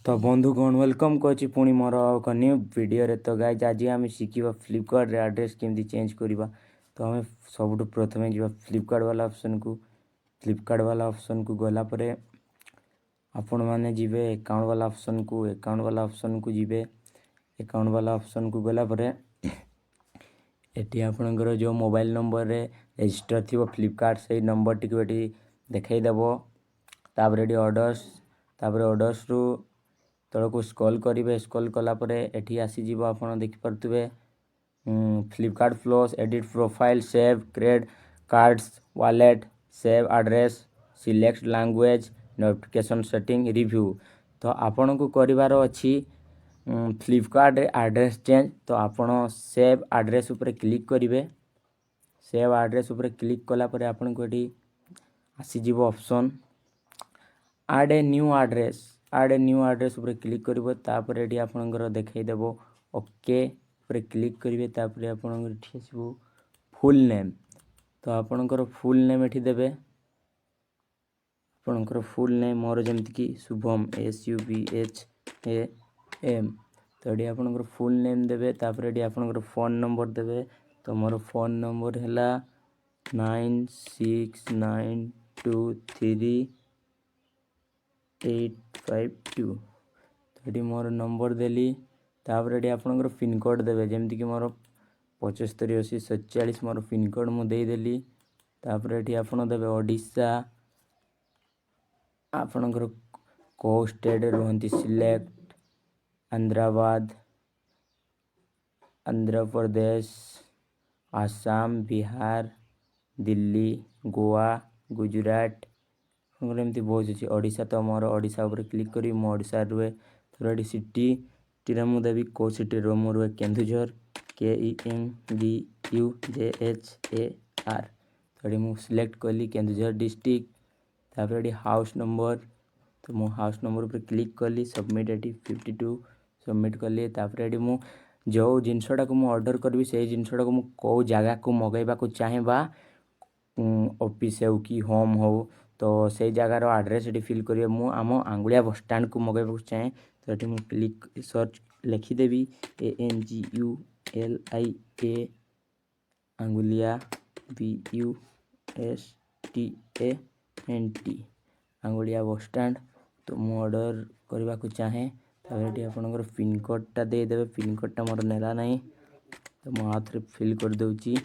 तो बंधुगण वेलकम करुच्ची पुणी मोर एक न्यू वीडियो रे। तो गाइज आज आम शिखा फ्लिपकार्ट रे एड्रेस केमती चेंज करवा। तो आम सब प्रथम जा फ्लिपकार्ट वाला ऑप्शन को गलापर आपण मैंने जी अकाउंट वाला ऑप्शन को जी अकाउंट वाला ऑप्शन को गलापर एटी आपणकर जो मोबाइल नंबर रे रजिस्टर थी फ्लिपकार्ट से नंबर टी देखईदेव। तापर ये ऑर्डर्स रु तल को स्क्रॉल करेंगे। स्क्रॉल कलापर एटी आसीज आप देखिपे Flipkart plus edit profile save CRED cards wallet save address select language notification setting review. तो आपण को करिवार अछि फ्लिपकार्ट एड्रेस चेंज। तो आपण सेव एड्रेस ऊपर क्लिक करेंगे। सेव एड्रेस ऊपर क्लिक कलापर आपण को एटी आसीज option add a new address ऊपर क्लिक करिवो। तापर एटी आपणकर देखईदेव ओके ऊपर क्लिक करेंगे। तापर आपणकर एठी आसीबो फुल नेम। तो आपणकर फुल नेम एठी देबे। आपणकर फुल नेम मोर जेमति कि शुभम SUBHAM। तो एटी आपणकर फुल नेम देबे। तापर एटी आपणकर फोन नंबर देबे। तो मोर फोन नंबर हैला 96923852। तो ये मोर नंबर देली। तापर ये आपणकर पिनकोड देवे जेमती कि मोर 758047 मोर पिनकोड मु देदेली। तापर ये आपन देवे ओडिशा आपणकर को स्टेट रुहंती सिलेक्ट आंध्र प्रदेश आसाम बिहार दिल्ली गोवा गुजरात एमती बहुत अच्छी ओडिशा। तो मोर ओडिशा उपर क्लिक करी मो ओडिशा रुए। तो ये सिटी टी मुझे को सिटी रो मु रुए केन्दुझर KENDUJHAR। तो ये मुझे सिलेक्ट कली केन्दुझर डिस्ट्रिक्ट। तापर ये हाउस नंबर। तो मो हाउस नंबर उपर क्लिक कली सबमिट ये 52 सबमिट कली। तापर ये मु जो जिनसटा को मु ऑर्डर करी से जिनसटा को मु को जगह को मगैबा को चाहे बा ऑफिस हो कि होम हो। तो से जगार एड्रेस ये फिल करेंगे। मु आम आंगुलिया बस स्टैंड को मगैबा को चाहे तो ये मुझे क्लिक सर्च लिखिदेवी ANGULIA Angulia BUSTANT Angulia bus stand. तो मु ऑर्डर करने को चाहे तो ये आपंकर पिनकोडटा देदेवे। पिनकोडटा मोर नेला नहीं तो मु हाथ रे फिल कर दूची।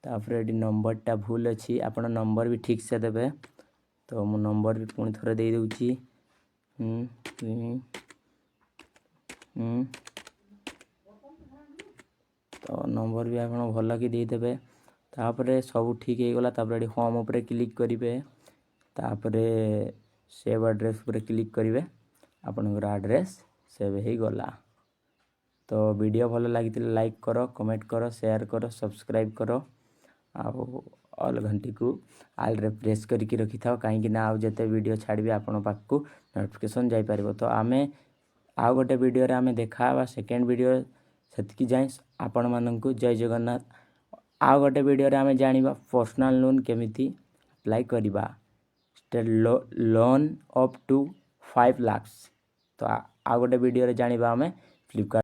तापर ये नंबरटा भूल अच्छी आप नंबर भी ठीक से देवे। तो मु नंबर भी पुणी थोड़े दे दूची तो नंबर भी आप भल कि देदेवे। तापर सब ठीक हो गला। तापर ये होम ऊपर क्लिक करेंगे। तापर सेव एड्रेस ऊपर क्लिक करेंगे। आपनकर एड्रेस सेव हो गला। तो वीडियो भल लगी लाइक करो कमेंट करो शेयर करो सब्सक्राइब करो ऑल घंटी को आल रे प्रेस करके रखी था कहीं ना आउ जते वीडियो छाड़बी आपण पाखु नोटिफिकेशन जाई पारिबो। तो आमे आउ गोटे वीडियो रे आमे देखा सेकेंड वीडियो सेतकी जाए आपण माननकु जय जगन्नाथ। आउ गोटे वीडियो रे आमे जानिबा पर्सनल लोन केमिति अप्लाई करिबा लोन अप टू 5 लाख। तो आ गोटे वीडियो रे जानिबा आमे फ्लिपकार्ट